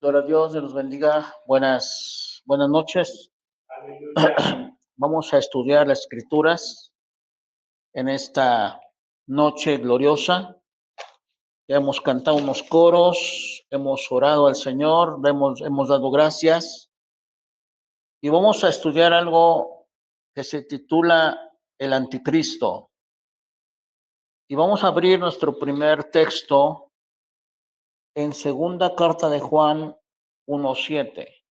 Gloria a Dios, Dios los bendiga. Buenas noches. Aleluya. Vamos a estudiar las Escrituras en esta noche gloriosa. Ya hemos cantado unos coros, hemos orado al Señor, hemos dado gracias y vamos a estudiar algo que se titula El Anticristo. Y vamos a abrir nuestro primer texto en segunda carta de Juan 1:7.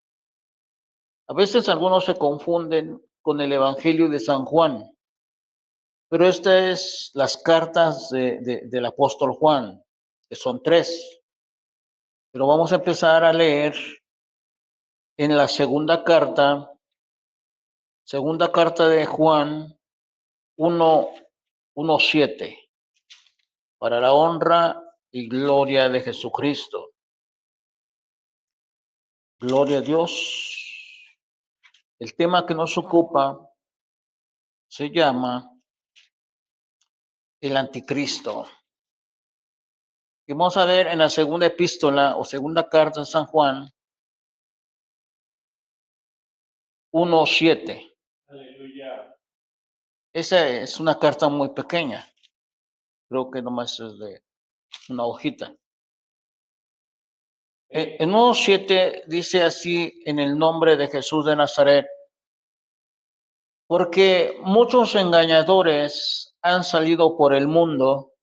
A veces algunos se confunden con el Evangelio de San Juan, pero estas es las cartas del apóstol Juan, que son 3. Pero vamos a empezar a leer en la segunda carta de Juan 1:7, para la honra y gloria de Jesucristo. Gloria a Dios. El tema que nos ocupa se llama el Anticristo. Y vamos a ver en la segunda epístola o segunda carta de San Juan 1:7. Aleluya. Esa es una carta muy pequeña. Creo que nomás es de una hojita. En 1:7 dice así: en el nombre de Jesús de Nazaret, porque muchos engañadores han salido por el mundo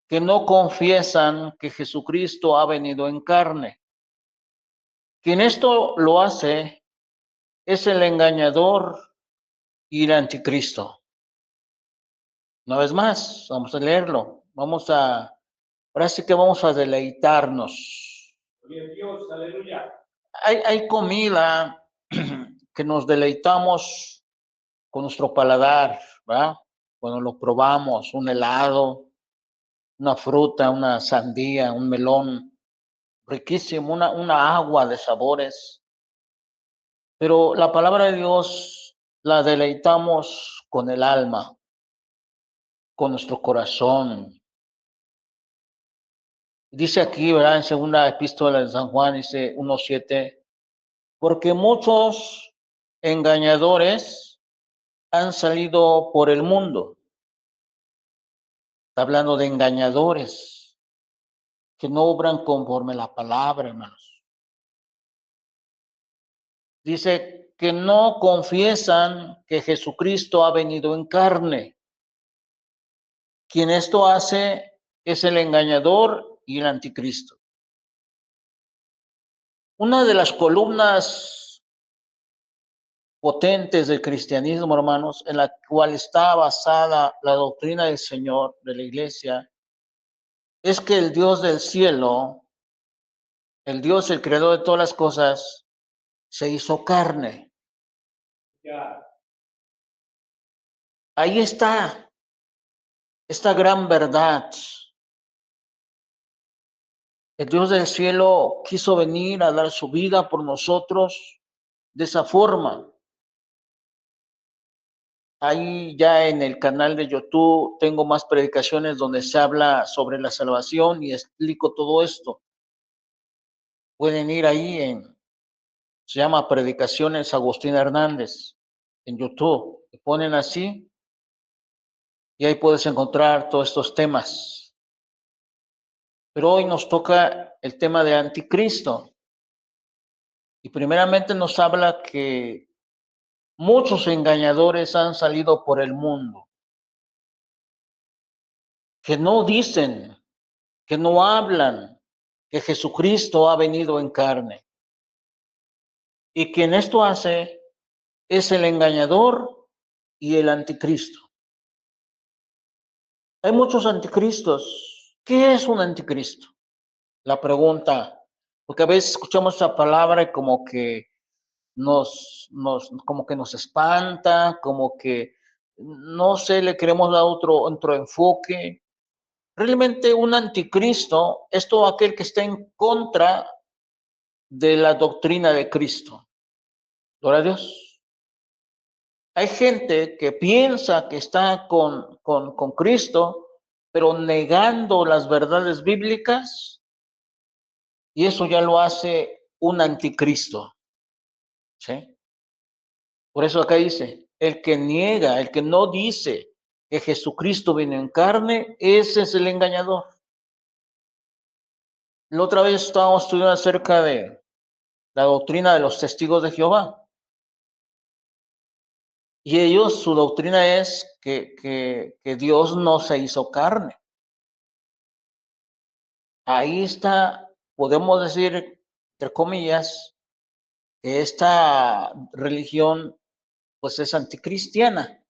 que no confiesan que Jesucristo ha venido en carne. Quien esto lo hace es el engañador y el anticristo. Una vez más, vamos a leerlo. Ahora sí que vamos a deleitarnos. Gloria a Dios, aleluya. Hay comida que nos deleitamos con nuestro paladar, ¿verdad? Cuando lo probamos, un helado, una fruta, una sandía, un melón, riquísimo, una agua de sabores. Pero la palabra de Dios la deleitamos con el alma, con nuestro corazón. Dice aquí, ¿verdad? En segunda epístola de San Juan, dice 1:7, porque muchos engañadores han salido por el mundo. Está hablando de engañadores que no obran conforme la palabra, hermanos. Dice que no confiesan que Jesucristo ha venido en carne. Quien esto hace es el engañador y el anticristo. Una de las columnas potentes del cristianismo, hermanos, en la cual está basada la doctrina del Señor, de la iglesia, es que el Dios del cielo, el Dios, el creador de todas las cosas, se hizo carne. Ya. Ahí está esta gran verdad. El Dios del cielo quiso venir a dar su vida por nosotros de esa forma. Ahí ya en el canal de YouTube tengo más predicaciones donde se habla sobre la salvación y explico todo esto. Pueden ir ahí se llama Predicaciones Agustín Hernández en YouTube. Le ponen así y ahí puedes encontrar todos estos temas. Pero hoy nos toca el tema de anticristo. Y primeramente nos habla que muchos engañadores han salido por el mundo, que no dicen, que no hablan que Jesucristo ha venido en carne. Y quien esto hace es el engañador y el anticristo. Hay muchos anticristos. ¿Qué es un anticristo? La pregunta, porque a veces escuchamos esa palabra y como que como que nos espanta, como que no sé, le queremos dar otro enfoque. Realmente un anticristo es todo aquel que está en contra de la doctrina de Cristo. Gloria a Dios. Hay gente que piensa que está con Cristo, pero negando las verdades bíblicas Y eso ya lo hace un anticristo. ¿Sí? Por eso acá dice, el que niega, el que no dice que Jesucristo vino en carne, ese es el engañador. La otra vez estábamos estudiando acerca de la doctrina de los testigos de Jehová. Y ellos, su doctrina es que Dios no se hizo carne. Ahí está, podemos decir, entre comillas, que esta religión pues es anticristiana,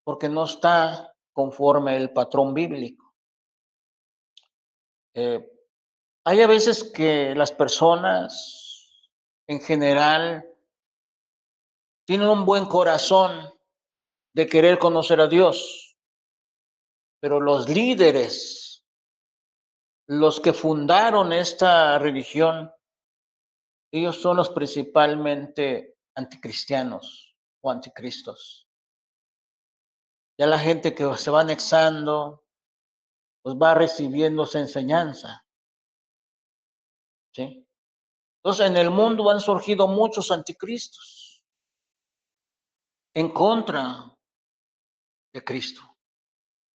porque no está conforme el patrón bíblico. Hay a veces que las personas en general tienen un buen corazón de querer conocer a Dios, pero los líderes, los que fundaron esta religión, ellos son los principalmente anticristianos o anticristos. Ya la gente que se va anexando, pues va recibiendo esa enseñanza. ¿Sí? Entonces, en el mundo han surgido muchos anticristos en contra de Cristo.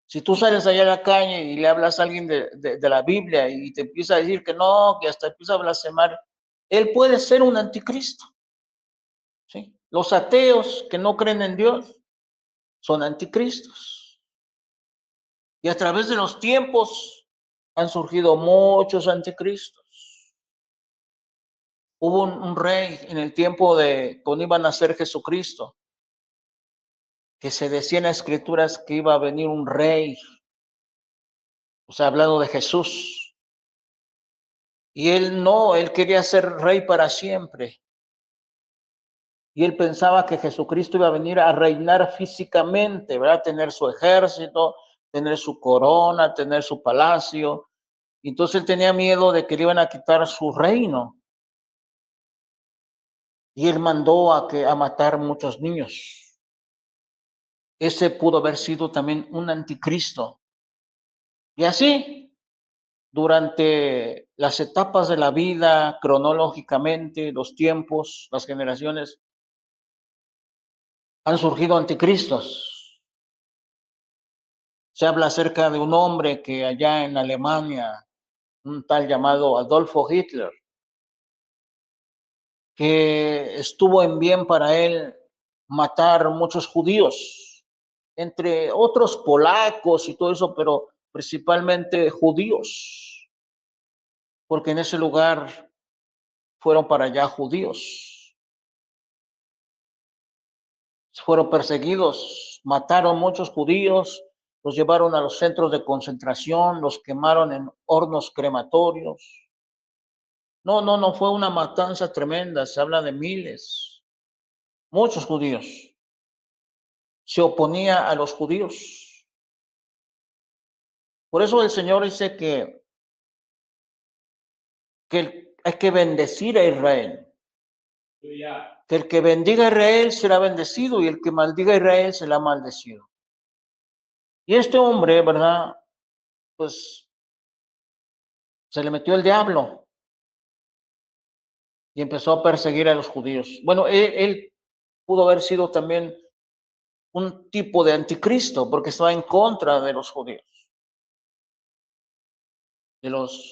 Si tú sales allá a la calle y le hablas a alguien de la Biblia y te empieza a decir que no, que hasta empieza a blasfemar, él puede ser un anticristo. ¿Sí? Los ateos que no creen en Dios son anticristos. Y a través de los tiempos han surgido muchos anticristos. Hubo un rey en el tiempo de cuando iba a nacer Jesucristo, que se decía en las escrituras que iba a venir un rey, o sea, hablando de Jesús. Y él no, él quería ser rey para siempre. Y él pensaba que Jesucristo iba a venir a reinar físicamente, ¿verdad? Tener su ejército, tener su corona, tener su palacio. Entonces él tenía miedo de que le iban a quitar su reino. Y él mandó a matar muchos niños. Ese pudo haber sido también un anticristo. Y así, durante las etapas de la vida, cronológicamente, los tiempos, las generaciones, han surgido anticristos. Se habla acerca de un hombre que allá en Alemania, un tal llamado Adolfo Hitler, que estuvo en bien para él matar muchos judíos, entre otros polacos y todo eso, pero principalmente judíos, porque en ese lugar fueron para allá judíos. Fueron perseguidos, mataron muchos judíos, los llevaron a los centros de concentración, los quemaron en hornos crematorios. No, fue una matanza tremenda, se habla de miles, muchos judíos. Se oponía a los judíos. Por eso el Señor dice que hay que bendecir a Israel. Que el que bendiga a Israel será bendecido y el que maldiga a Israel será maldecido. Y este hombre, ¿verdad? Pues se le metió el diablo y empezó a perseguir a los judíos. Bueno, él pudo haber sido también un tipo de anticristo porque estaba en contra de los judíos.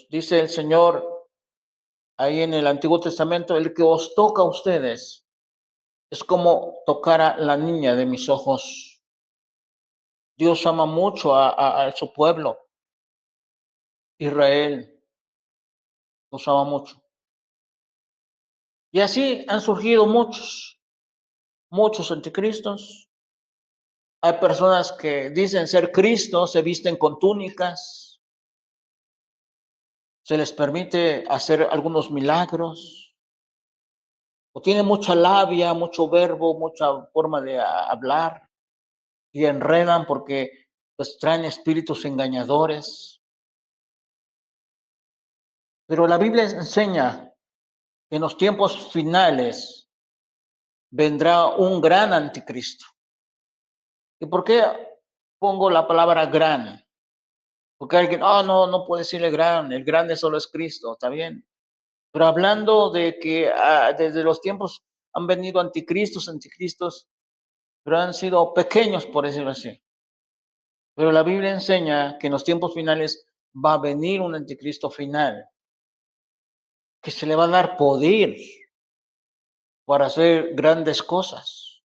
Dice el Señor ahí en el Antiguo Testamento, el que os toca a ustedes es como tocar a la niña de mis ojos. Dios ama mucho a su pueblo. Israel nos ama mucho. Y así han surgido muchos anticristos. Hay personas que dicen ser Cristo, se visten con túnicas, se les permite hacer algunos milagros, o tienen mucha labia, mucho verbo, mucha forma de hablar, y enredan porque pues traen espíritus engañadores. Pero la Biblia enseña que en los tiempos finales vendrá un gran anticristo. ¿Y por qué pongo la palabra gran? Porque alguien, no puede ser el grande solo es Cristo, está bien. Pero hablando de que desde los tiempos han venido anticristos, pero han sido pequeños, por decirlo así. Pero la Biblia enseña que en los tiempos finales va a venir un anticristo final, que se le va a dar poder para hacer grandes cosas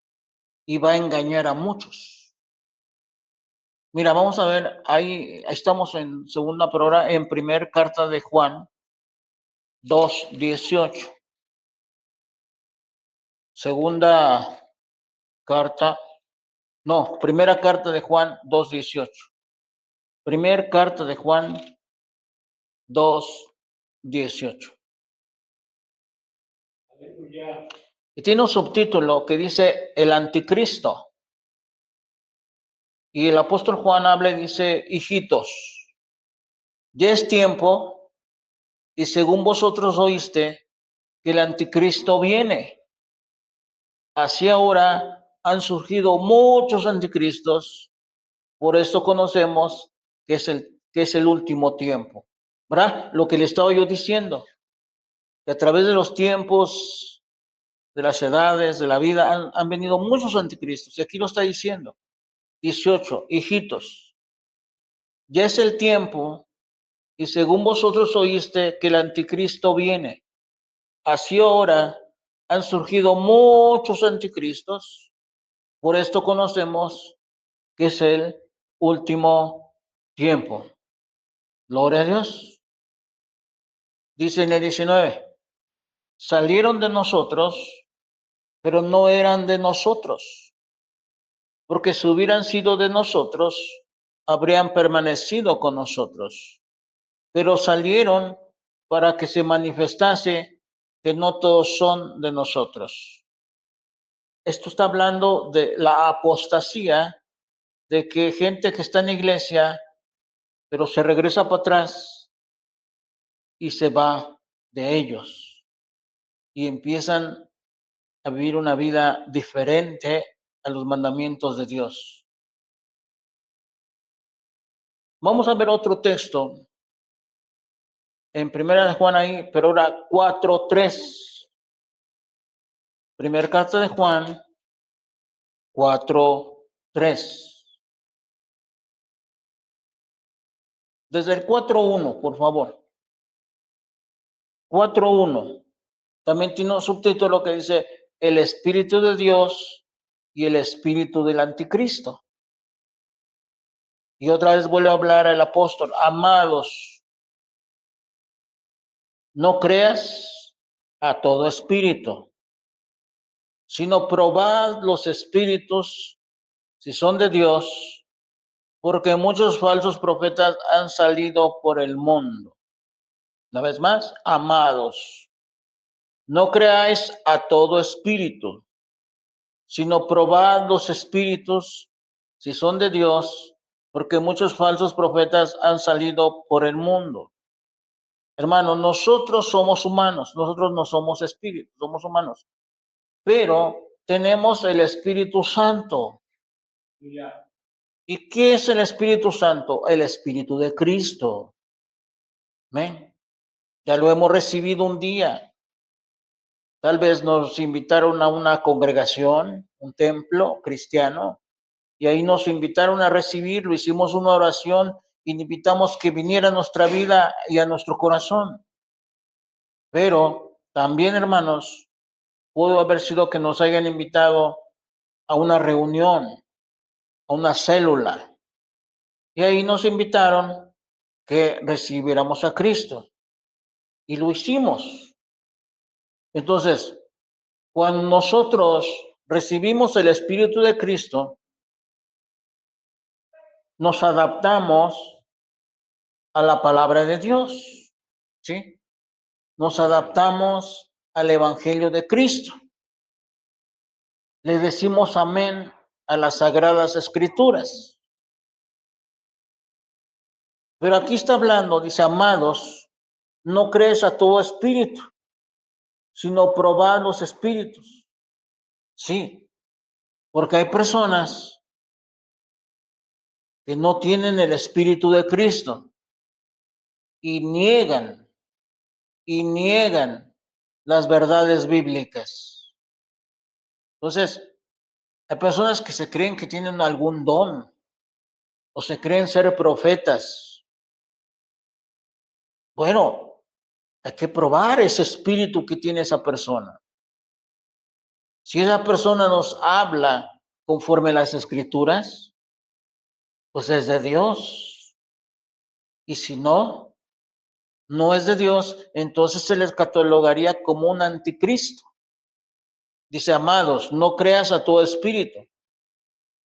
y va a engañar a muchos. Mira, vamos a ver, ahí estamos en segunda, pero ahora en primer carta de Juan 2:18. Segunda carta, no, primera carta de Juan 2:18. Primer carta de Juan 2:18. Aleluya. Y tiene un subtítulo que dice el anticristo. Y el apóstol Juan habla y dice, hijitos, ya es tiempo, y según vosotros oíste, que el anticristo viene. Así ahora han surgido muchos anticristos, por esto conocemos que es el último tiempo. ¿Verdad? Lo que le estaba yo diciendo, que a través de los tiempos, de las edades, de la vida, han venido muchos anticristos. Y aquí lo está diciendo. 18, hijitos, ya es el tiempo, y según vosotros oíste que el anticristo viene. Así ahora han surgido muchos anticristos, por esto conocemos que es el último tiempo. Gloria a Dios. Dice en el 19, salieron de nosotros, pero no eran de nosotros, porque si hubieran sido de nosotros, habrían permanecido con nosotros. Pero salieron para que se manifestase que no todos son de nosotros. Esto está hablando de la apostasía, de que gente que está en la iglesia, pero se regresa para atrás y se va de ellos y empiezan a vivir una vida diferente a los mandamientos de Dios. Vamos a ver otro texto en primera de Juan ahí, pero ahora 4:3. Primera carta de Juan 4:3. Desde el 4:1, por favor. 4:1. También tiene un subtítulo que dice el Espíritu de Dios y el Espíritu del Anticristo. Y otra vez vuelve a hablar el apóstol, amados, no creas a todo espíritu, sino probad los espíritus si son de Dios, porque muchos falsos profetas han salido por el mundo. Una vez más, amados, no creáis a todo espíritu, sino probad los espíritus si son de Dios, porque muchos falsos profetas han salido por el mundo. Hermano, nosotros somos humanos, nosotros no somos espíritus, somos humanos, pero tenemos el Espíritu Santo. Aleluya. ¿Y qué es el Espíritu Santo? El Espíritu de Cristo. ¿Ven? Ya lo hemos recibido un día. Tal vez nos invitaron a una congregación, un templo cristiano, y ahí nos invitaron a recibirlo, hicimos una oración y invitamos que viniera a nuestra vida y a nuestro corazón. Pero también, hermanos, pudo haber sido que nos hayan invitado a una reunión, a una célula, y ahí nos invitaron que recibiéramos a Cristo, y lo hicimos. Entonces, cuando nosotros recibimos el Espíritu de Cristo, nos adaptamos a la palabra de Dios, ¿sí? Nos adaptamos al Evangelio de Cristo. Le decimos amén a las Sagradas Escrituras. Pero aquí está hablando, dice, amados, no crees a todo espíritu, sino probad los espíritus. Sí, porque hay personas que no tienen el Espíritu de Cristo y niegan las verdades bíblicas. Entonces, hay personas que se creen que tienen algún don o se creen ser profetas. Bueno, hay que probar ese espíritu que tiene esa persona. Si esa persona nos habla conforme a las Escrituras, pues es de Dios. Y si no, no es de Dios, entonces se les catalogaría como un anticristo. Dice, amados, no creas a todo espíritu,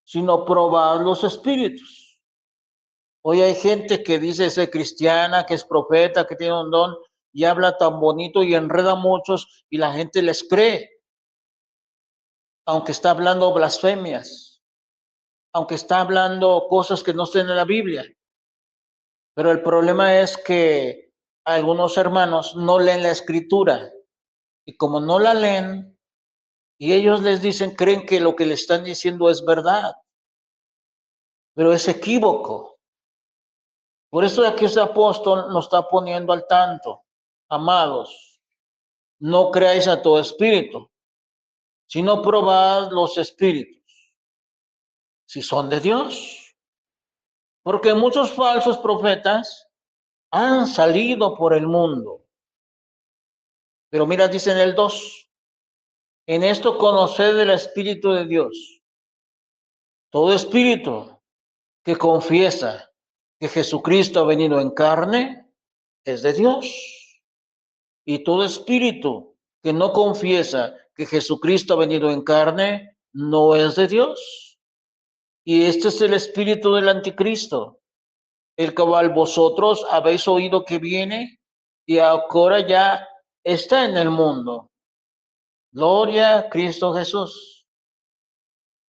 sino probad los espíritus. Hoy hay gente que dice ser cristiana, que es profeta, que tiene un don, y habla tan bonito y enreda a muchos y la gente les cree, aunque está hablando blasfemias, aunque está hablando cosas que no estén en la Biblia. Pero el problema es que algunos hermanos no leen la Escritura, y como no la leen, y ellos les dicen, creen que lo que le están diciendo es verdad, pero es equívoco. Por eso aquí este apóstol nos está poniendo al tanto. Amados, no creáis a todo espíritu, sino probad los espíritus, si son de Dios. Porque muchos falsos profetas han salido por el mundo. Pero mira, dice en el 2, en esto conoced el Espíritu de Dios. Todo espíritu que confiesa que Jesucristo ha venido en carne es de Dios. Y todo espíritu que no confiesa que Jesucristo ha venido en carne no es de Dios. Y este es el espíritu del anticristo, el cual vosotros habéis oído que viene y ahora ya está en el mundo. Gloria a Cristo Jesús.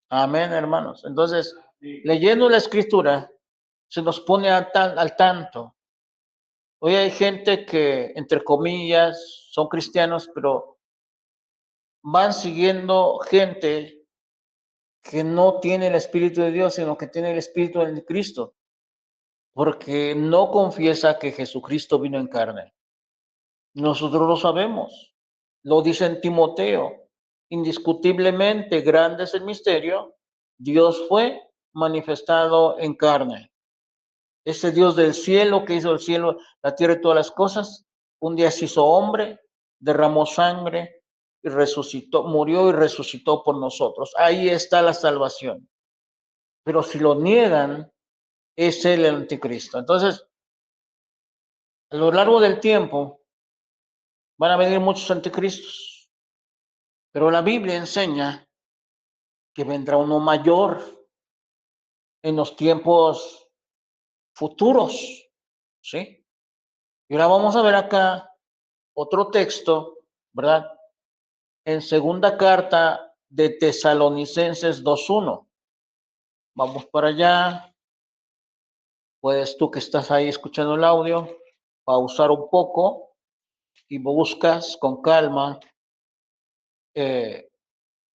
Amén, hermanos. Entonces, leyendo la escritura, se nos pone al tanto. Hoy hay gente que, entre comillas, son cristianos, pero van siguiendo gente que no tiene el Espíritu de Dios, sino que tiene el Espíritu de Cristo, porque no confiesa que Jesucristo vino en carne. Nosotros lo sabemos, lo dice en Timoteo, indiscutiblemente grande es el misterio, Dios fue manifestado en carne. Ese Dios del cielo que hizo el cielo, la tierra y todas las cosas, un día se hizo hombre, derramó sangre y resucitó, murió y resucitó por nosotros. Ahí está la salvación. Pero si lo niegan, es el anticristo. Entonces, a lo largo del tiempo, van a venir muchos anticristos, pero la Biblia enseña que vendrá uno mayor en los tiempos futuros, ¿sí? Y ahora vamos a ver acá otro texto, ¿verdad? En segunda carta de Tesalonicenses 2:1. Vamos para allá. Puedes tú que estás ahí escuchando el audio, pausar un poco y buscas con calma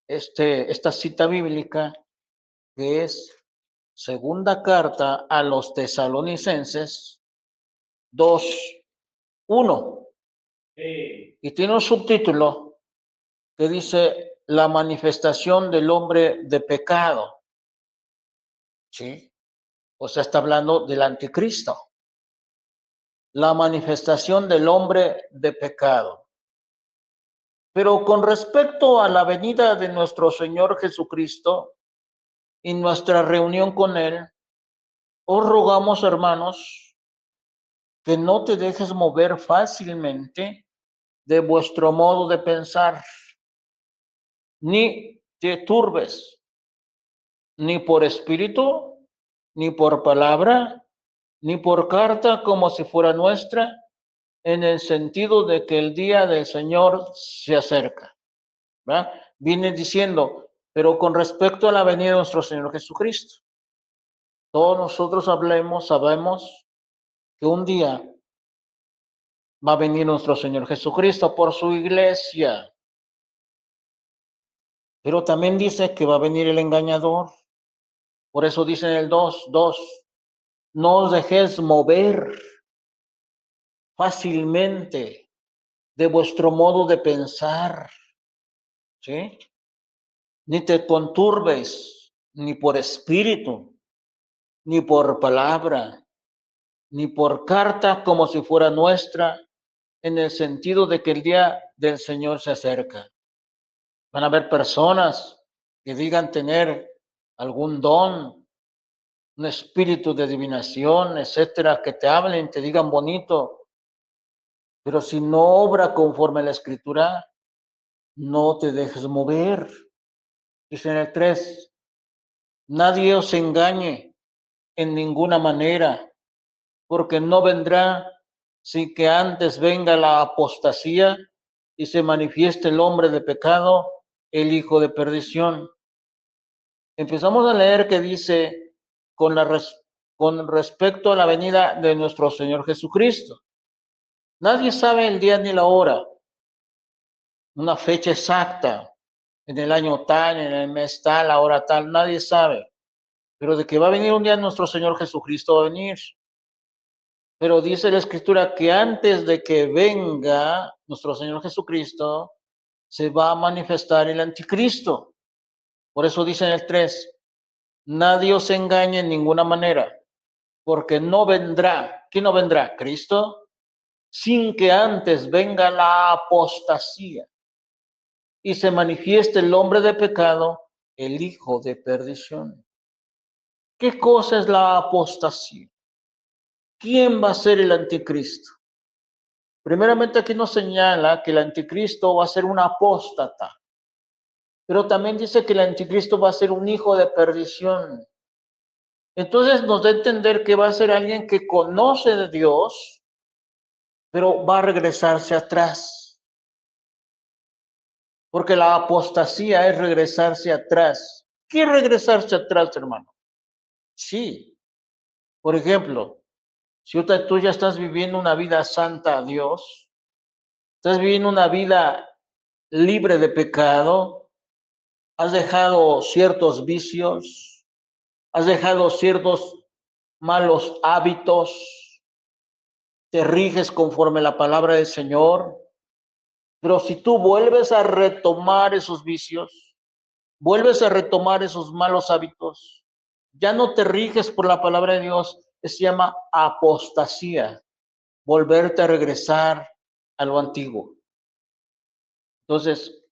esta cita bíblica que es segunda carta a los Tesalonicenses 2:1. Y tiene un subtítulo que dice la manifestación del hombre de pecado. ¿Sí? O sea, está hablando del anticristo. La manifestación del hombre de pecado. Pero con respecto a la venida de nuestro Señor Jesucristo y nuestra reunión con Él, os rogamos, hermanos, que no te dejes mover fácilmente de vuestro modo de pensar, ni te turbes, ni por espíritu, ni por palabra, ni por carta como si fuera nuestra, en el sentido de que el día del Señor se acerca. ¿Verdad? Viene diciendo, pero con respecto a la venida de nuestro Señor Jesucristo, todos nosotros sabemos que un día va a venir nuestro Señor Jesucristo por su iglesia. Pero también dice que va a venir el engañador. Por eso dice en el 2:2, No os dejéis mover fácilmente de vuestro modo de pensar, ¿sí? Ni te conturbes, ni por espíritu, ni por palabra, ni por carta como si fuera nuestra, en el sentido de que el día del Señor se acerca. Van a haber personas que digan tener algún don, un espíritu de adivinación, etcétera, que te hablen, te digan bonito, pero si no obra conforme a la Escritura, no te dejes mover. Dice en el 3, nadie os engañe en ninguna manera, porque no vendrá sin que antes venga la apostasía y se manifieste el hombre de pecado, el hijo de perdición. Empezamos a leer que dice con respecto a la venida de nuestro Señor Jesucristo. Nadie sabe el día ni la hora, una fecha exacta, en el año tal, en el mes tal, la hora tal, nadie sabe. Pero de que va a venir un día nuestro Señor Jesucristo va a venir. Pero dice la Escritura que antes de que venga nuestro Señor Jesucristo, se va a manifestar el anticristo. Por eso dice en el 3, nadie os engañe en ninguna manera, porque no vendrá. ¿Quién no vendrá? Cristo, sin que antes venga la apostasía y se manifieste el hombre de pecado, el hijo de perdición. ¿Qué cosa es la apostasía? ¿Quién va a ser el anticristo? Primeramente aquí nos señala que el anticristo va a ser un apóstata, pero también dice que el anticristo va a ser un hijo de perdición. Entonces nos da a entender que va a ser alguien que conoce de Dios, pero va a regresarse atrás. Porque la apostasía es regresarse atrás. ¿Qué es regresarse atrás, hermano? Sí. Por ejemplo, si tú ya estás viviendo una vida santa a Dios, estás viviendo una vida libre de pecado, has dejado ciertos vicios, has dejado ciertos malos hábitos, te riges conforme a la palabra del Señor, pero si tú vuelves a retomar esos vicios, vuelves a retomar esos malos hábitos, ya no te riges por la palabra de Dios, se llama apostasía, volverte a regresar a lo antiguo. Entonces,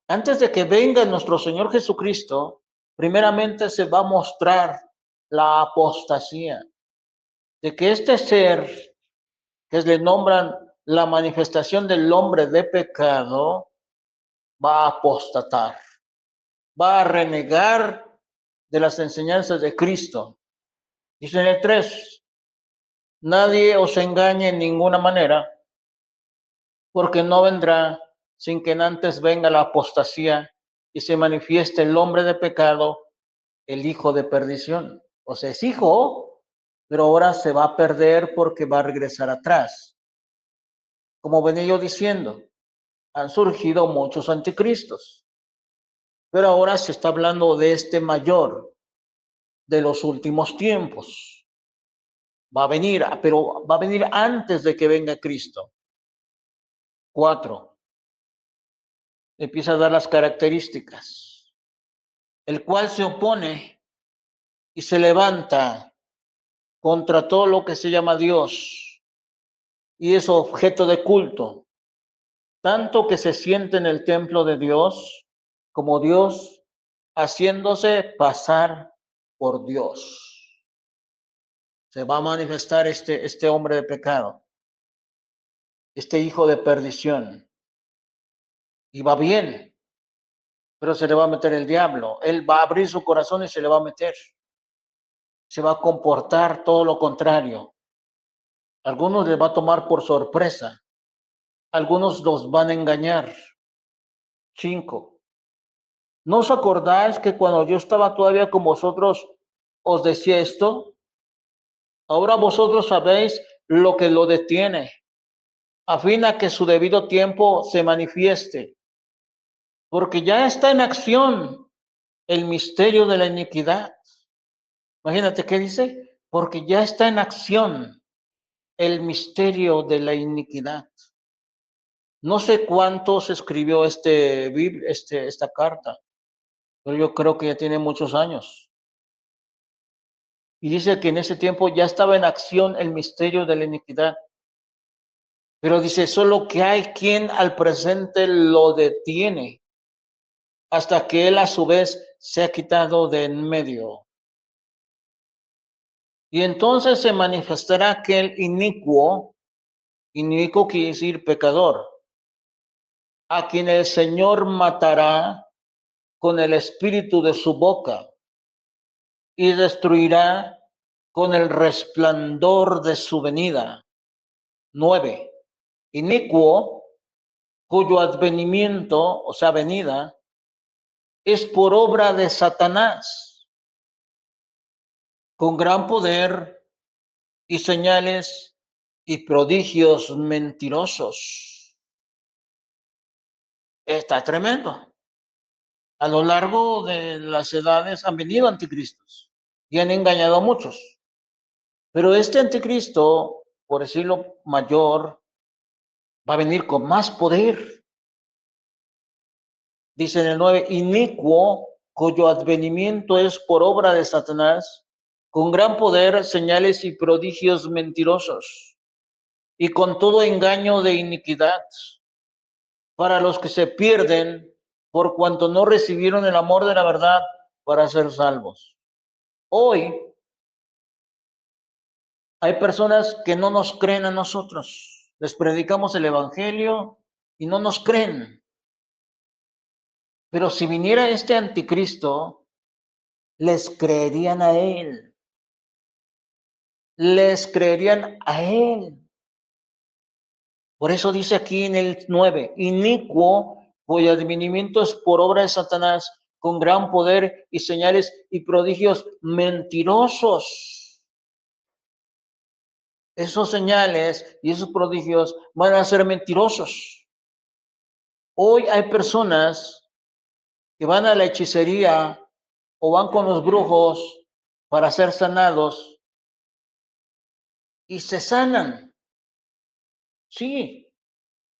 antes de que venga nuestro Señor Jesucristo, primeramente se va a mostrar la apostasía, de que este ser, que le nombran la manifestación del hombre de pecado, va a apostatar, va a renegar de las enseñanzas de Cristo. Dice en el 3, nadie os engañe en ninguna manera, porque no vendrá sin que antes venga la apostasía y se manifieste el hombre de pecado, el hijo de perdición. O sea, es hijo, pero ahora se va a perder porque va a regresar atrás. Como venía yo diciendo, han surgido muchos anticristos, pero ahora se está hablando de este mayor, de los últimos tiempos. Va a venir, pero va a venir antes de que venga Cristo. 4. Empieza a dar las características. El cual se opone y se levanta contra todo lo que se llama Dios y es objeto de culto, tanto que se siente en el templo de Dios como Dios, haciéndose pasar por Dios. Se va a manifestar este hombre de pecado, este hijo de perdición. Y va bien, pero se le va a meter el diablo. Él va a abrir su corazón y se le va a meter. Se va a comportar todo lo contrario. Algunos les va a tomar por sorpresa. Algunos los van a engañar. 5. ¿No os acordáis que cuando yo estaba todavía con vosotros os decía esto? Ahora vosotros sabéis lo que lo detiene, a fin a que su debido tiempo se manifieste. Porque ya está en acción el misterio de la iniquidad. Imagínate qué dice, porque ya está en acción el misterio de la iniquidad. No sé cuánto se escribió esta carta, pero yo creo que ya tiene muchos años. Y dice que en ese tiempo ya estaba en acción el misterio de la iniquidad. Pero dice, solo que hay quien al presente lo detiene, hasta que él a su vez se ha quitado de en medio. Y entonces se manifestará aquel inicuo quiere decir pecador, a quien el Señor matará con el espíritu de su boca y destruirá con el resplandor de su venida. 9. Inicuo, cuyo advenimiento, o sea, venida, es por obra de Satanás, con gran poder y señales y prodigios mentirosos. Está tremendo. A lo largo de las edades han venido anticristos y han engañado a muchos. Pero este anticristo, por decirlo mayor, va a venir con más poder. Dice en el 9, inicuo, cuyo advenimiento es por obra de Satanás, con gran poder, señales y prodigios mentirosos, y con todo engaño de iniquidad, para los que se pierden, por cuanto no recibieron el amor de la verdad para ser salvos. Hoy hay personas que no nos creen a nosotros. Les predicamos el evangelio y no nos creen. Pero si viniera este anticristo, les creerían a él. Les creerían a él. Por eso dice aquí en el 9, inicuo, cuyo advenimiento es por obra de Satanás, con gran poder y señales y prodigios mentirosos. Esos señales y esos prodigios van a ser mentirosos. Hoy hay personas que van a la hechicería o van con los brujos para ser sanados y se sanan. Sí,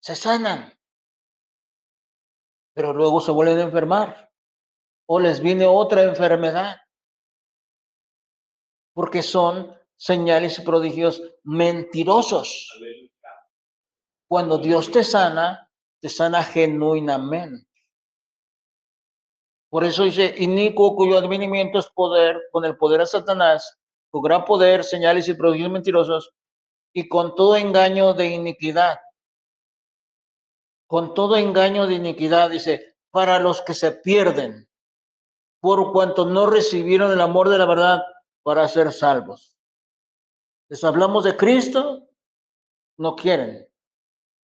se sanan, pero luego se vuelven a enfermar o les viene otra enfermedad porque son señales y prodigios mentirosos. Cuando Dios te sana genuinamente. Por eso dice, inicuo, cuyo advenimiento es poder, con el poder de Satanás, con gran poder, señales y prodigios mentirosos, y con todo engaño de iniquidad. Con todo engaño de iniquidad, dice, para los que se pierden, por cuanto no recibieron el amor de la verdad para ser salvos. Les hablamos de Cristo, no quieren.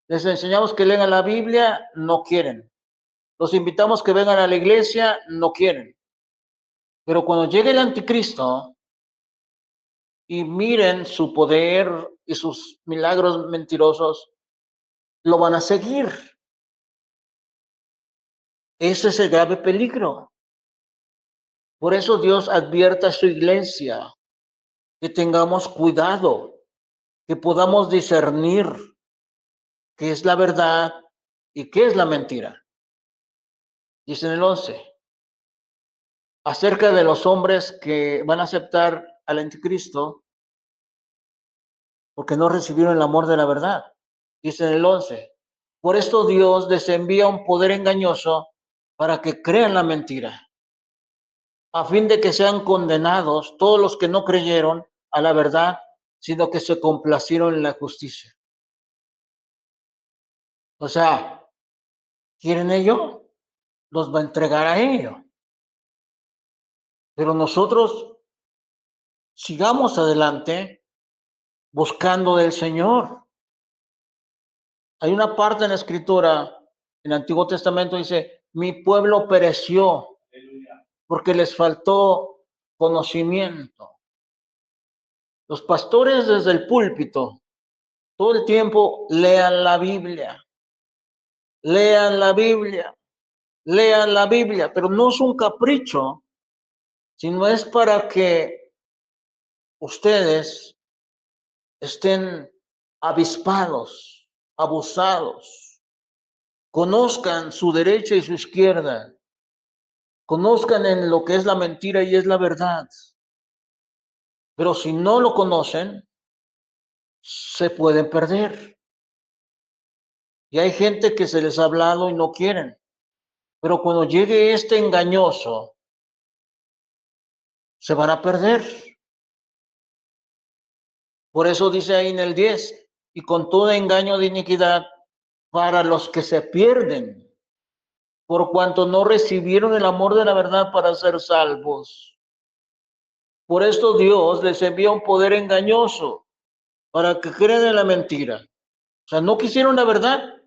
Les enseñamos que lean la Biblia, no quieren. Los invitamos que vengan a la iglesia, no quieren. Pero cuando llegue el anticristo y miren su poder y sus milagros mentirosos, lo van a seguir. Ese es el grave peligro. Por eso Dios advierte a su iglesia que tengamos cuidado, que podamos discernir qué es la verdad y qué es la mentira. Dice en el 11, acerca de los hombres que van a aceptar al anticristo porque no recibieron el amor de la verdad. Dice en el 11, por esto Dios les envía un poder engañoso para que crean la mentira, a fin de que sean condenados todos los que no creyeron a la verdad, sino que se complacieron en la justicia. O sea, ¿quieren ellos? Los va a entregar a ellos. Pero nosotros sigamos adelante buscando del Señor. Hay una parte en la Escritura, en el Antiguo Testamento, dice, mi pueblo pereció porque les faltó conocimiento. Los pastores desde el púlpito, todo el tiempo lean la Biblia, lean la Biblia, lean la Biblia, pero no es un capricho, sino es para que ustedes estén avispados, abusados, conozcan su derecha y su izquierda, conozcan en lo que es la mentira y es la verdad. Pero si no lo conocen, se pueden perder. Y hay gente que se les ha hablado y no quieren. Pero cuando llegue este engañoso, se van a perder. Por eso dice ahí en el 10, y con todo engaño de iniquidad para los que se pierden, por cuanto no recibieron el amor de la verdad para ser salvos. Por esto Dios les envía un poder engañoso para que crean en la mentira. O sea, no quisieron la verdad,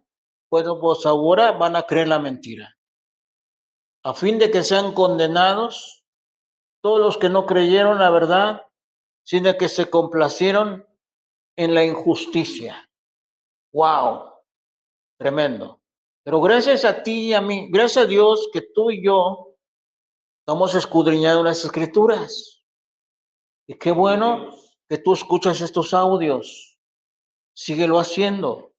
pues ahora van a creer la mentira. A fin de que sean condenados todos los que no creyeron la verdad, sino que se complacieron en la injusticia. ¡Wow! Tremendo. Pero gracias a ti y a mí, gracias a Dios que tú y yo estamos escudriñando las escrituras. Y qué bueno que tú escuchas estos audios. Síguelo haciendo.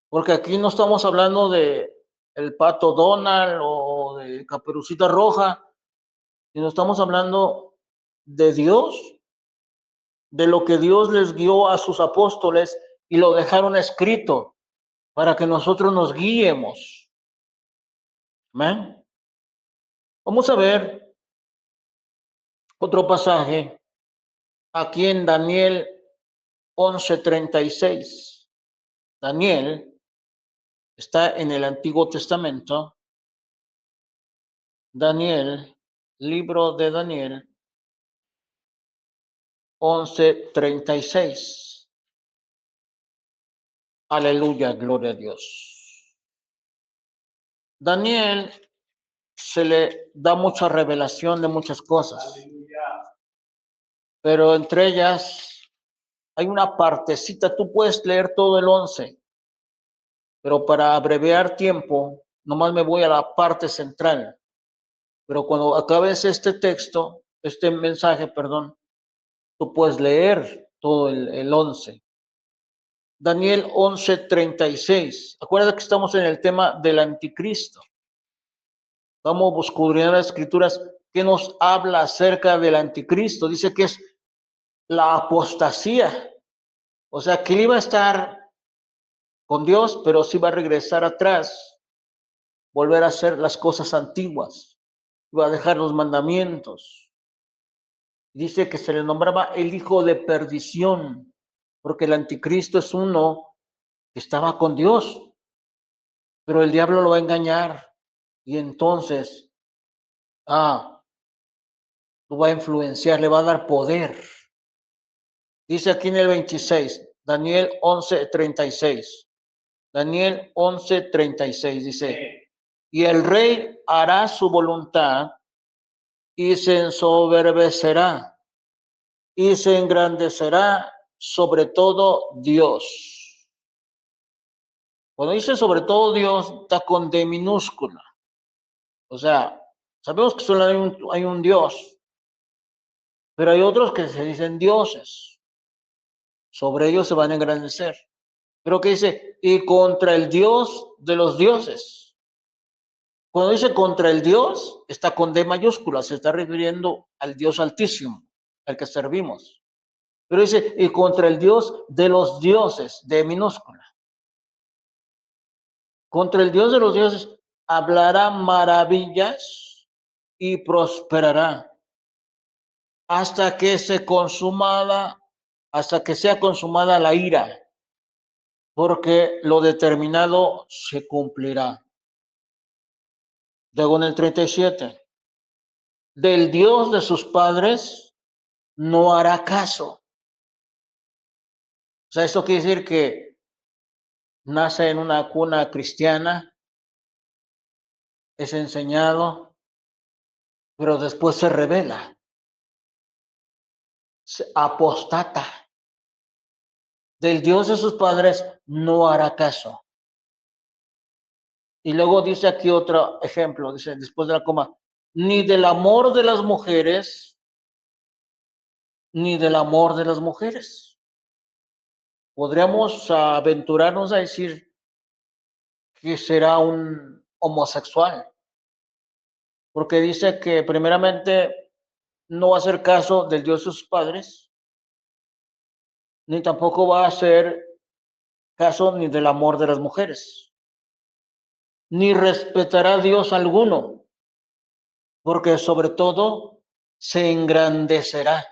Porque aquí no estamos hablando de el Pato Donald o de Caperucita Roja, sino estamos hablando de Dios, de lo que Dios les guió a sus apóstoles y lo dejaron escrito para que nosotros nos guiemos. Amén. Vamos a ver otro pasaje aquí en Daniel 11:36. Daniel está en el Antiguo Testamento. Daniel, libro de Daniel 11:36. Aleluya, gloria a Dios. Daniel se le da mucha revelación de muchas cosas, pero entre ellas hay una partecita, tú puedes leer todo el 11, pero para abreviar tiempo, nomás me voy a la parte central. Pero cuando acabes este texto, este mensaje, perdón, tú puedes leer todo el 11. Daniel 11:36. Acuérdate que estamos en el tema del anticristo. Vamos a buscar en las escrituras que nos habla acerca del anticristo. Dice que es la apostasía. O sea, que él iba a estar con Dios, pero sí va a regresar atrás, volver a hacer las cosas antiguas. Iba a dejar los mandamientos. Dice que se le nombraba el hijo de perdición, porque el anticristo es uno que estaba con Dios, pero el diablo lo va a engañar y entonces, lo va a influenciar, le va a dar poder. Dice aquí en el 26, Daniel 11:36. Daniel 11:36 dice, y el rey hará su voluntad y se ensoberbecerá y se engrandecerá sobre todo Dios. Cuando dice sobre todo Dios, está con D minúscula. O sea, sabemos que solo hay un Dios, pero hay otros que se dicen dioses. Sobre ellos se van a engrandecer. Pero que dice, y contra el Dios de los dioses. Cuando dice contra el Dios, está con D mayúscula, se está refiriendo al Dios altísimo, al que servimos. Pero dice, y contra el Dios de los dioses, D minúscula. Contra el Dios de los dioses hablará maravillas y prosperará hasta que sea consumada la ira, porque lo determinado se cumplirá. Luego en el 37, del Dios de sus padres no hará caso. O sea, esto quiere decir que nace en una cuna cristiana, es enseñado, pero después se revela, se apostata. Del Dios de sus padres no hará caso. Y luego dice aquí otro ejemplo, dice después de la coma, ni del amor de las mujeres ni del amor de las mujeres. Podríamos aventurarnos a decir que será un homosexual, porque dice que primeramente no va a hacer caso del Dios de sus padres, ni tampoco va a hacer caso ni del amor de las mujeres, ni respetará a Dios alguno, porque sobre todo se engrandecerá,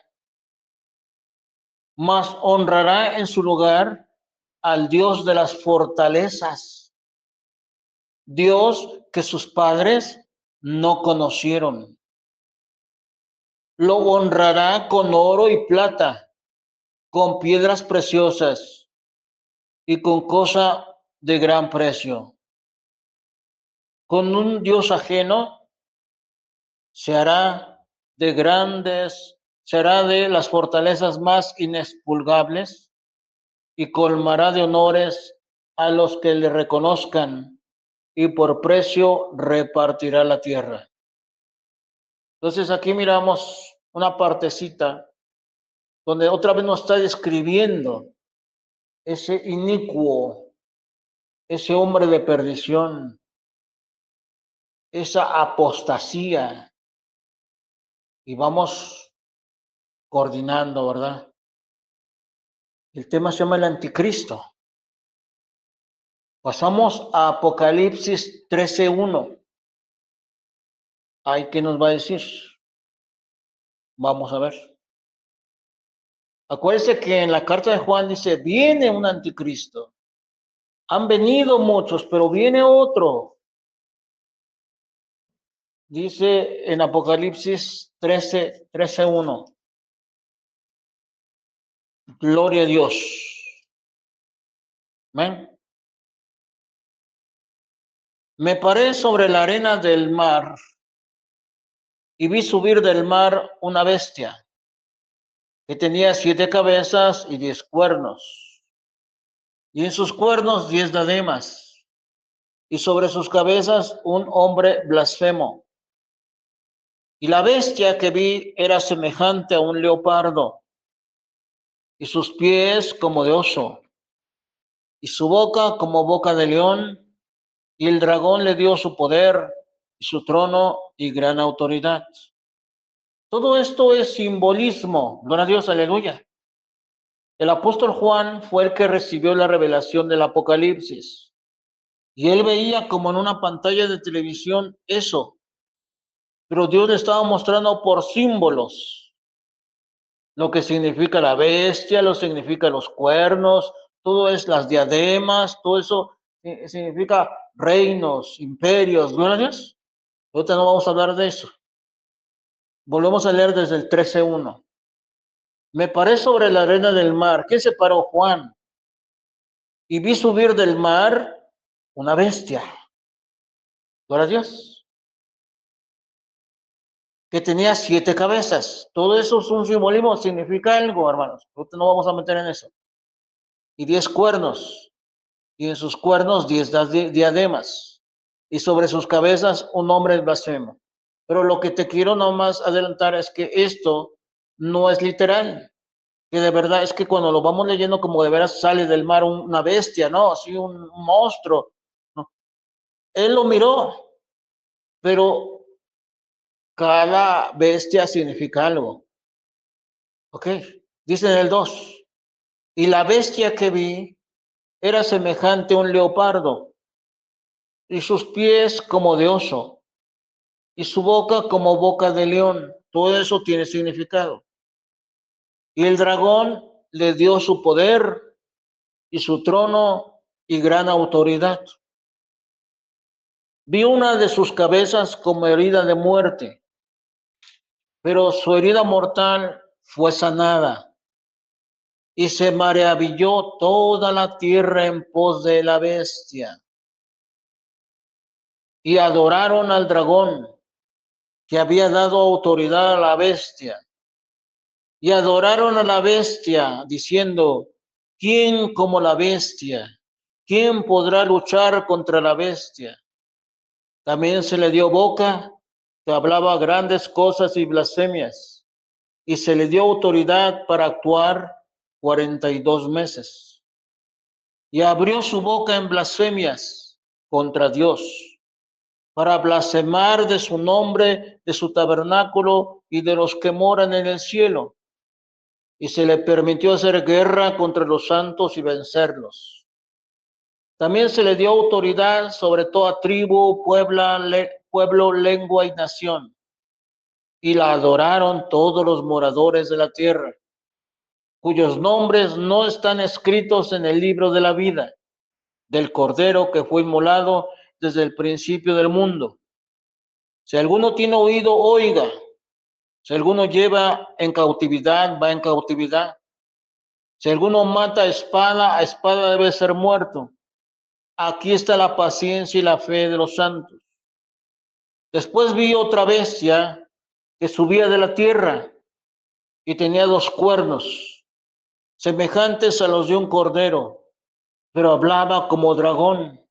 mas honrará en su lugar al Dios de las fortalezas, Dios que sus padres no conocieron. Lo honrará con oro y plata, con piedras preciosas y con cosa de gran precio. Con un Dios ajeno se hará de las fortalezas más inexpugnables y colmará de honores a los que le reconozcan y por precio repartirá la tierra. Entonces aquí miramos una partecita donde otra vez nos está describiendo ese inicuo, ese hombre de perdición, esa apostasía, y vamos coordinando, ¿verdad? El tema se llama el anticristo. Pasamos a Apocalipsis 13:1. ¿Ay, qué nos va a decir? Vamos a ver. Acuérdense que en la carta de Juan dice, viene un anticristo. Han venido muchos, pero viene otro. Dice en Apocalipsis 13:1. Gloria a Dios. Amén. Me paré sobre la arena del mar y vi subir del mar una bestia que tenía 7 cabezas y 10 cuernos, y en sus cuernos 10 diademas, y sobre sus cabezas un hombre blasfemo. Y la bestia que vi era semejante a un leopardo, y sus pies como de oso, y su boca como boca de león, y el dragón le dio su poder, y su trono y gran autoridad. Todo esto es simbolismo. Gloria a Dios, aleluya. El apóstol Juan fue el que recibió la revelación del Apocalipsis. Y él veía como en una pantalla de televisión eso. Pero Dios le estaba mostrando por símbolos lo que significa la bestia, lo que significa los cuernos, todo es las diademas, todo eso significa reinos, imperios. Gloria a Dios. Ahorita no vamos a hablar de eso. Volvemos a leer desde el 13:1. Me paré sobre la arena del mar. ¿Qué se paró Juan? Y vi subir del mar una bestia. Gloria a Dios. Que tenía 7 cabezas. Todo eso es un simbolismo, significa algo, hermanos. Ahorita no vamos a meter en eso. Y 10 cuernos. Y en sus cuernos 10 diademas. Y sobre sus cabezas un hombre blasfemo. Pero lo que te quiero nomás adelantar es que esto no es literal. Que de verdad es que cuando lo vamos leyendo como de veras sale del mar una bestia, ¿no? Así un monstruo, ¿no? Él lo miró, pero cada bestia significa algo. ¿Ok? Dice en el 2, y la bestia que vi era semejante a un leopardo, y sus pies como de oso, y su boca como boca de león. Todo eso tiene significado. Y el dragón le dio su poder y su trono y gran autoridad. Vi una de sus cabezas como herida de muerte, pero su herida mortal fue sanada. Y se maravilló toda la tierra en pos de la bestia. Y adoraron al dragón, que había dado autoridad a la bestia. Y adoraron a la bestia, diciendo, ¿quién como la bestia? ¿Quién podrá luchar contra la bestia? También se le dio boca, que hablaba grandes cosas y blasfemias, y se le dio autoridad para actuar 42 meses. Y abrió su boca en blasfemias contra Dios, para blasfemar de su nombre, de su tabernáculo y de los que moran en el cielo. Y se le permitió hacer guerra contra los santos y vencerlos. También se le dio autoridad sobre toda tribu, pueblo, lengua y nación. Y la adoraron todos los moradores de la tierra, cuyos nombres no están escritos en el libro de la vida del Cordero que fue inmolado desde el principio del mundo. Si alguno tiene oído, oiga. Si alguno lleva en cautividad, va en cautividad. Si alguno mata a espada debe ser muerto. Aquí está la paciencia y la fe de los santos. Después vi otra bestia que subía de la tierra y tenía 2 cuernos, semejantes a los de un cordero, pero hablaba como dragón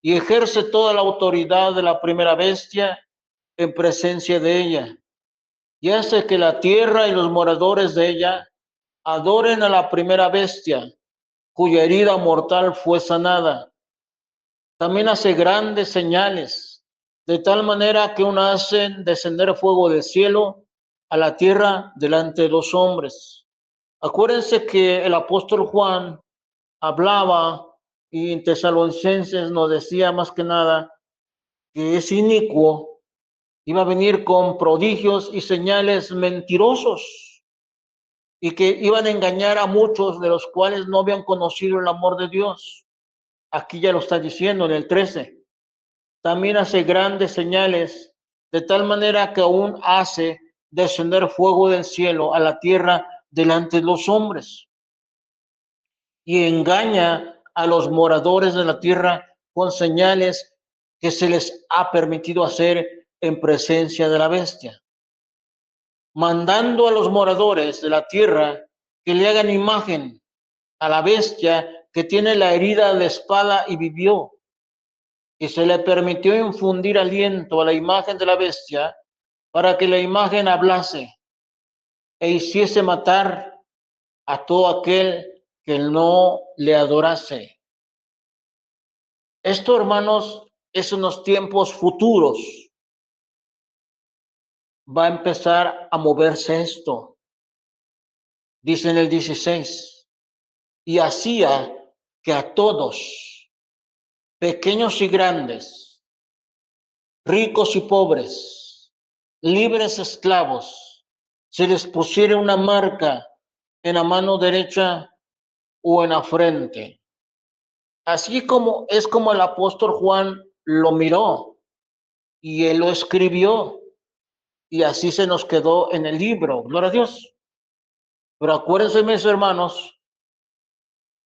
y ejerce toda la autoridad de la primera bestia en presencia de ella, y hace que la tierra y los moradores de ella adoren a la primera bestia, cuya herida mortal fue sanada. También hace grandes señales, de tal manera que aún hacen descender fuego del cielo a la tierra delante de los hombres. Acuérdense que el apóstol Juan hablaba y en Tesalonicenses nos decía más que nada que es inicuo, iba a venir con prodigios y señales mentirosos y que iban a engañar a muchos de los cuales no habían conocido el amor de Dios. Aquí ya lo está diciendo en el 13. También hace grandes señales, de tal manera que aún hace descender fuego del cielo a la tierra delante de los hombres. Y engaña a los moradores de la tierra con señales que se les ha permitido hacer en presencia de la bestia, mandando a los moradores de la tierra que le hagan imagen a la bestia que tiene la herida de espada y vivió, y se le permitió infundir aliento a la imagen de la bestia para que la imagen hablase e hiciese matar a todo aquel que no le adorase. Esto, hermanos, es en los tiempos futuros. Va a empezar a moverse esto. Dice en el 16, y hacía que a todos, pequeños y grandes, ricos y pobres, libres esclavos, se les pusiera una marca en la mano derecha o en la frente. Así como es como el apóstol Juan lo miró y él lo escribió y así se nos quedó en el libro. Gloria a Dios. Pero acuérdense, mis hermanos,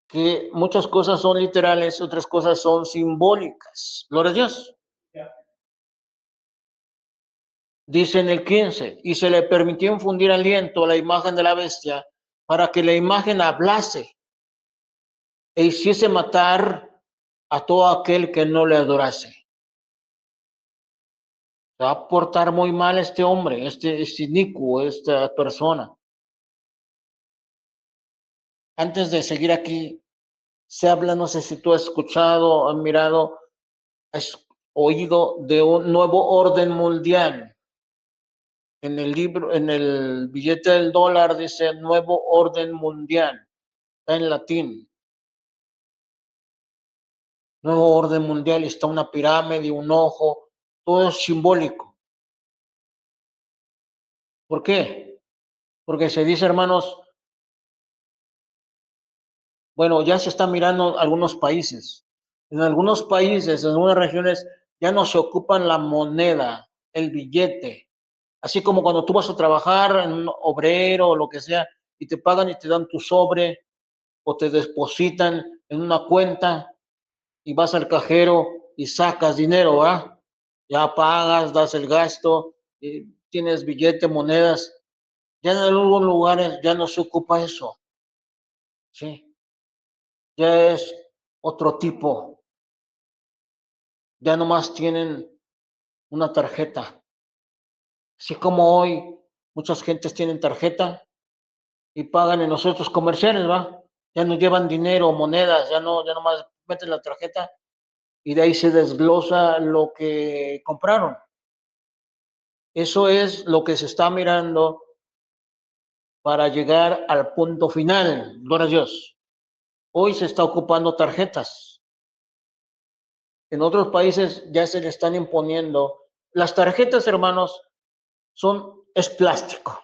que muchas cosas son literales, otras cosas son simbólicas. Gloria a Dios. Dice en el 15, y se le permitió infundir aliento a la imagen de la bestia para que la imagen hablase e hiciese matar a todo aquel que no le adorase. Se va a portar muy mal este hombre, este inicuo, esta persona. Antes de seguir aquí, se habla, no sé si tú has escuchado, has mirado, has oído de un nuevo orden mundial. En el libro, en el billete del dólar dice nuevo orden mundial, está en latín. Nuevo orden mundial, está una pirámide, un ojo, todo es simbólico. ¿Por qué? Porque se dice, hermanos, bueno, ya se está mirando algunos países. En algunos países, en algunas regiones, ya no se ocupan la moneda, el billete. Así como cuando tú vas a trabajar en un obrero o lo que sea, y te pagan y te dan tu sobre, o te depositan en una cuenta, y vas al cajero y sacas dinero, ¿verdad? Ya pagas, das el gasto, y tienes billete, monedas. Ya en algunos lugares ya no se ocupa eso, ¿sí? Ya es otro tipo. Ya nomás tienen una tarjeta. Así como hoy Muchas gentes tienen tarjeta y pagan en los centros comerciales, ¿va? Ya no llevan dinero o monedas, ya nomás meten la tarjeta y de ahí se desglosa lo que compraron. Eso es lo que se está mirando para llegar al punto final. Gloria a Dios. Hoy se está ocupando tarjetas. En otros países ya se le están imponiendo. Las tarjetas, hermanos, es plástico.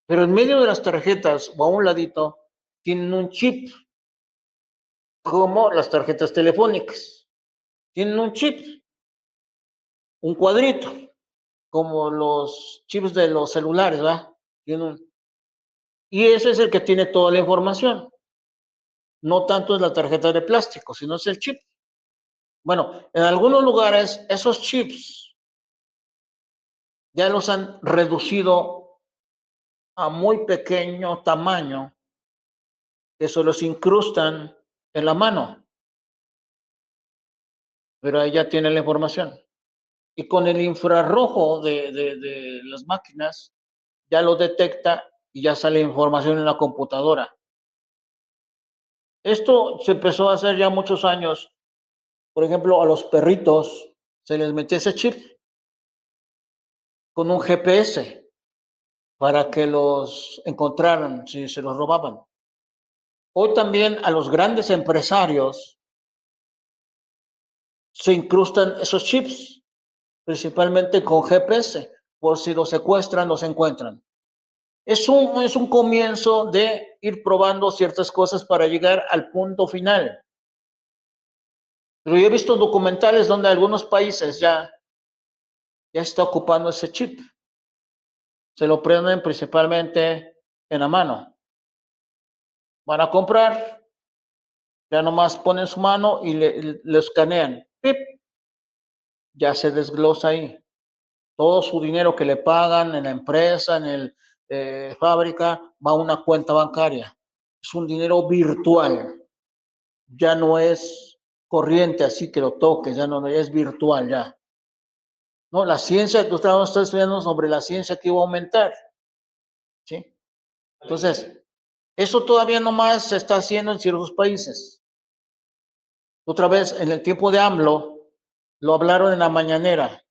Pero en medio de las tarjetas o a un ladito tienen un chip, como las tarjetas telefónicas. Tienen un chip, un cuadrito, como los chips de los celulares, ¿va? Y ese es el que tiene toda la información. No tanto es la tarjeta de plástico, sino es el chip. Bueno, en algunos lugares esos chips ya los han reducido a muy pequeño tamaño, que se los incrustan en la mano, pero ahí ya tiene la información. Y con el infrarrojo de las máquinas ya lo detecta y ya sale información en la computadora. Esto se empezó a hacer ya muchos años. Por ejemplo, a los perritos se les metía ese chip con un GPS para que los encontraran si se los robaban. Hoy también a los grandes empresarios se incrustan esos chips, principalmente con GPS, por si los secuestran, los encuentran. Es un comienzo de ir probando ciertas cosas para llegar al punto final. Pero yo he visto documentales donde algunos países ya está ocupando ese chip. Se lo prenden principalmente en la mano. Van a comprar, ya nomás ponen su mano y le escanean. ¡Pip! Ya se desglosa ahí. Todo su dinero que le pagan en la empresa, en la fábrica, va a una cuenta bancaria. Es un dinero virtual. Ya no es corriente así que lo toques, ya no es virtual ya. No, la ciencia que usted está estudiando sobre la ciencia que iba a aumentar. ¿Sí? Entonces, eso todavía nomás se está haciendo en ciertos países. Otra vez, en el tiempo de AMLO, lo hablaron en la mañanera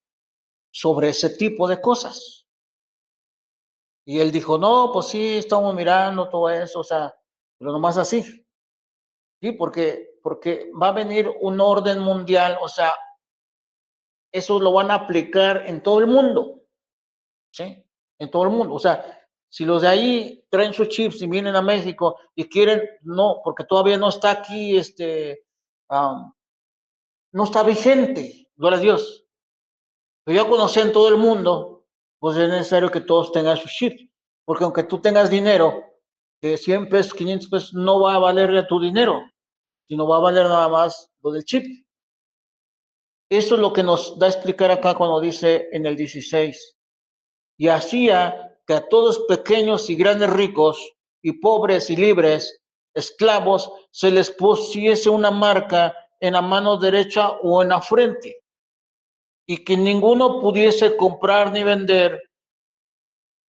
sobre ese tipo de cosas. Y él dijo, no, pues sí, estamos mirando todo eso, o sea, pero nomás así. Sí, porque va a venir un orden mundial, o sea, eso lo van a aplicar en todo el mundo. ¿Sí? En todo el mundo. O sea, si los de ahí traen sus chips y vienen a México y quieren, no, porque todavía no está aquí, no está vigente, gloria a Dios. Pero ya cuando sea en todo el mundo, pues es necesario que todos tengan sus chips, porque aunque tú tengas dinero, de 100 pesos, 500 pesos, no va a valerle tu dinero, sino va a valer nada más lo del chip. Eso es lo que nos da a explicar acá cuando dice en el 16, y hacía que a todos pequeños y grandes ricos y pobres y libres, esclavos, se les pusiese una marca en la mano derecha o en la frente, y que ninguno pudiese comprar ni vender,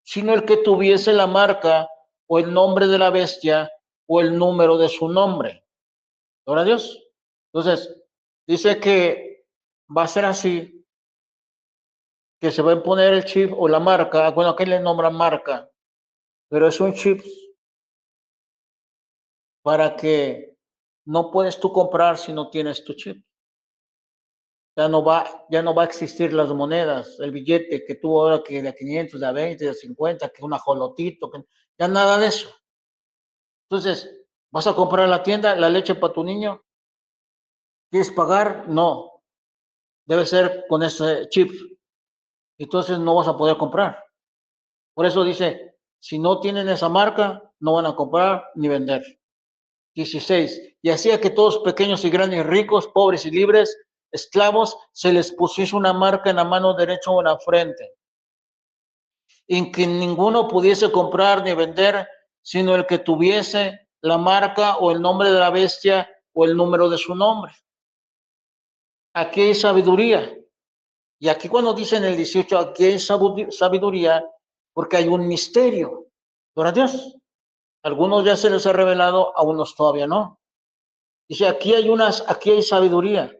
sino el que tuviese la marca o el nombre de la bestia o el número de su nombre. Gloria a Dios. Entonces, dice que va a ser así, que se va a poner el chip o la marca, bueno, aquí le nombran marca, pero es un chip para que no puedes tú comprar si no tienes tu chip. Ya no va a existir las monedas, el billete que tuvo ahora que de 500, de 20, de 50, que un ajolotito, ya nada de eso. Entonces, ¿vas a comprar en la tienda la leche para tu niño? ¿Quieres pagar? No. Debe ser con ese chip. Entonces no vas a poder comprar. Por eso dice, si no tienen esa marca, no van a comprar ni vender. 16. Y hacía que todos pequeños y grandes, ricos, pobres y libres, esclavos, se les pusiese una marca en la mano derecha o en la frente, en que ninguno pudiese comprar ni vender, sino el que tuviese la marca o el nombre de la bestia o el número de su nombre. Aquí hay sabiduría. Y aquí cuando dice en el 18, aquí hay sabiduría, porque hay un misterio. Gloria a Dios. Algunos ya se les ha revelado, a unos todavía no. Dice, aquí hay sabiduría.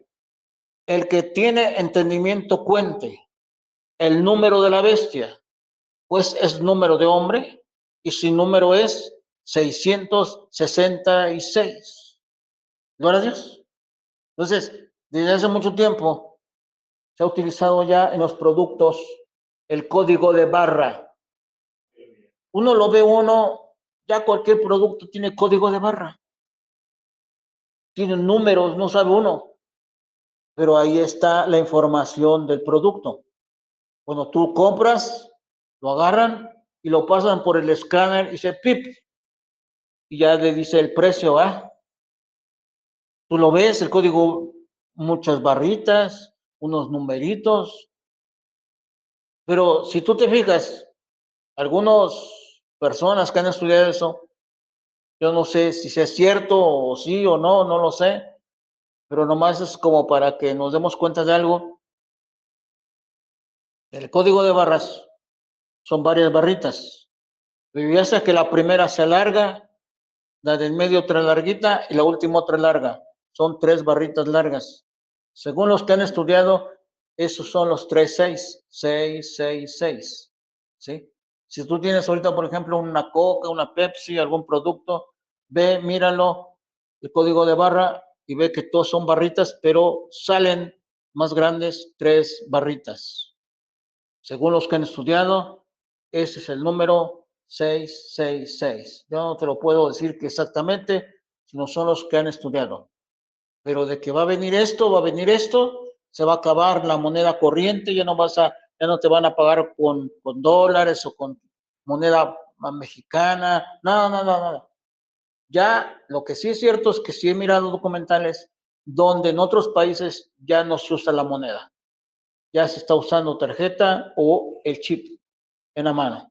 El que tiene entendimiento cuente el número de la bestia, pues es número de hombre, y su número es 666. Gloria a Dios. Entonces, desde hace mucho tiempo se ha utilizado ya en los productos el código de barra. Uno lo ve ya cualquier producto tiene código de barra. Tiene números, no sabe uno, pero ahí está la información del producto. Cuando tú compras, lo agarran y lo pasan por el escáner y dice pip, y ya le dice el precio, Tú lo ves, el código, muchas barritas, unos numeritos, pero si tú te fijas, algunas personas que han estudiado eso, yo no sé si es cierto o sí o no, no lo sé, pero nomás es como para que nos demos cuenta de algo. El código de barras son varias barritas, pero ya sea que la primera se alarga, la del medio otra larguita y la última otra larga. Son 3 barritas largas. Según los que han estudiado, esos son los 666. ¿Sí? Si tú tienes ahorita, por ejemplo, una Coca, una Pepsi, algún producto, ve, míralo, el código de barra y ve que todos son barritas, pero salen más grandes 3 barritas. Según los que han estudiado, ese es el número 666. Yo no te lo puedo decir que exactamente, sino son los que han estudiado. Pero de que va a venir esto, se va a acabar la moneda corriente, ya no te van a pagar con dólares o con moneda mexicana, nada. Ya lo que sí es cierto es que sí he mirado documentales donde en otros países ya no se usa la moneda. Ya se está usando tarjeta o el chip en la mano.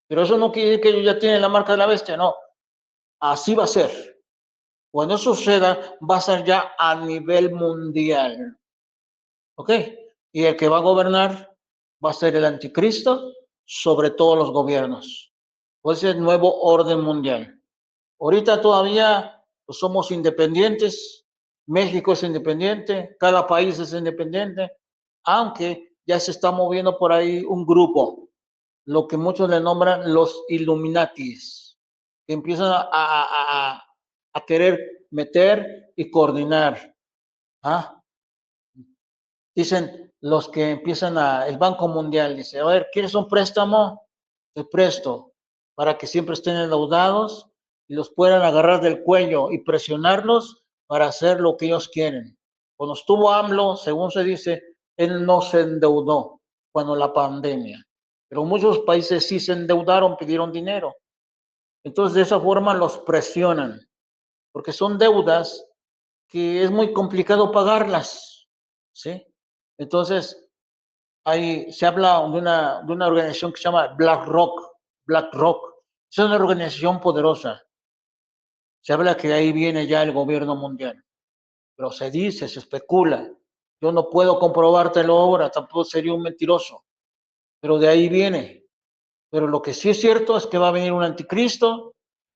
Pero eso no quiere decir que ellos ya tienen la marca de la bestia, no. Así va a ser. Cuando eso suceda, va a ser ya a nivel mundial. ¿Ok? Y el que va a gobernar va a ser el anticristo sobre todos los gobiernos. Pues es el nuevo orden mundial. Ahorita todavía pues, somos independientes. México es independiente, cada país es independiente, aunque ya se está moviendo por ahí un grupo, lo que muchos le nombran los Illuminatis, que empiezan a querer meter y coordinar. Dicen los que empiezan el Banco Mundial, dice, a ver, ¿quieres un préstamo? Te presto, para que siempre estén endeudados y los puedan agarrar del cuello y presionarlos para hacer lo que ellos quieren. Cuando estuvo AMLO, según se dice, él no se endeudó cuando la pandemia, pero muchos países sí se endeudaron, pidieron dinero. Entonces, de esa forma los presionan, porque son deudas que es muy complicado pagarlas, ¿sí? Entonces, se habla de una organización que se llama BlackRock. BlackRock es una organización poderosa. Se habla que de ahí viene ya el gobierno mundial, pero se dice, se especula. Yo no puedo comprobártelo ahora, tampoco sería un mentiroso, pero de ahí viene. Pero lo que sí es cierto es que va a venir un anticristo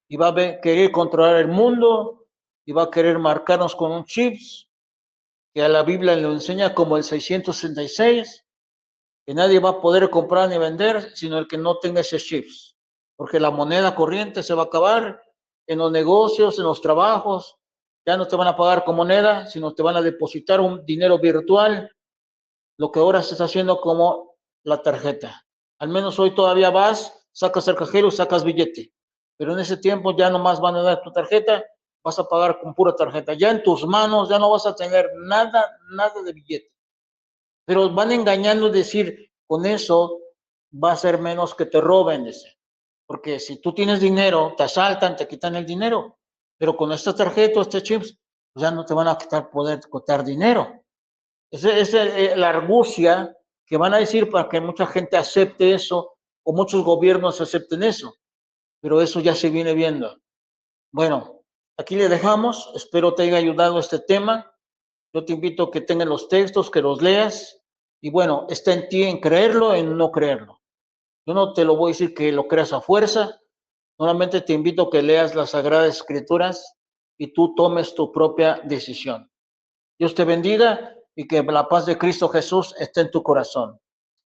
y va a querer controlar el mundo y va a querer marcarnos con un chips que a la Biblia lo enseña como el 666, que nadie va a poder comprar ni vender sino el que no tenga ese chips, porque la moneda corriente se va a acabar en los negocios, en los trabajos, ya no te van a pagar con moneda, sino te van a depositar un dinero virtual, lo que ahora se está haciendo como la tarjeta. Al menos hoy todavía vas, sacas el cajero y sacas billete, pero en ese tiempo ya nomás van a dar tu tarjeta, vas a pagar con pura tarjeta. Ya en tus manos ya no vas a tener nada de billete. Pero van engañando, decir, con eso va a ser menos que te roben, dice. Porque si tú tienes dinero, te asaltan, te quitan el dinero. Pero con esta tarjeta, este chips, pues ya no te van a poder quitar dinero. Esa es la argucia que van a decir para que mucha gente acepte eso, o muchos gobiernos acepten eso. Pero eso ya se viene viendo. Bueno, aquí le dejamos. Espero te haya ayudado este tema. Yo te invito a que tengas los textos, que los leas. Y bueno, está en ti en creerlo, en no creerlo. Yo no te lo voy a decir que lo creas a fuerza. Normalmente te invito a que leas las Sagradas Escrituras y tú tomes tu propia decisión. Dios te bendiga y que la paz de Cristo Jesús esté en tu corazón.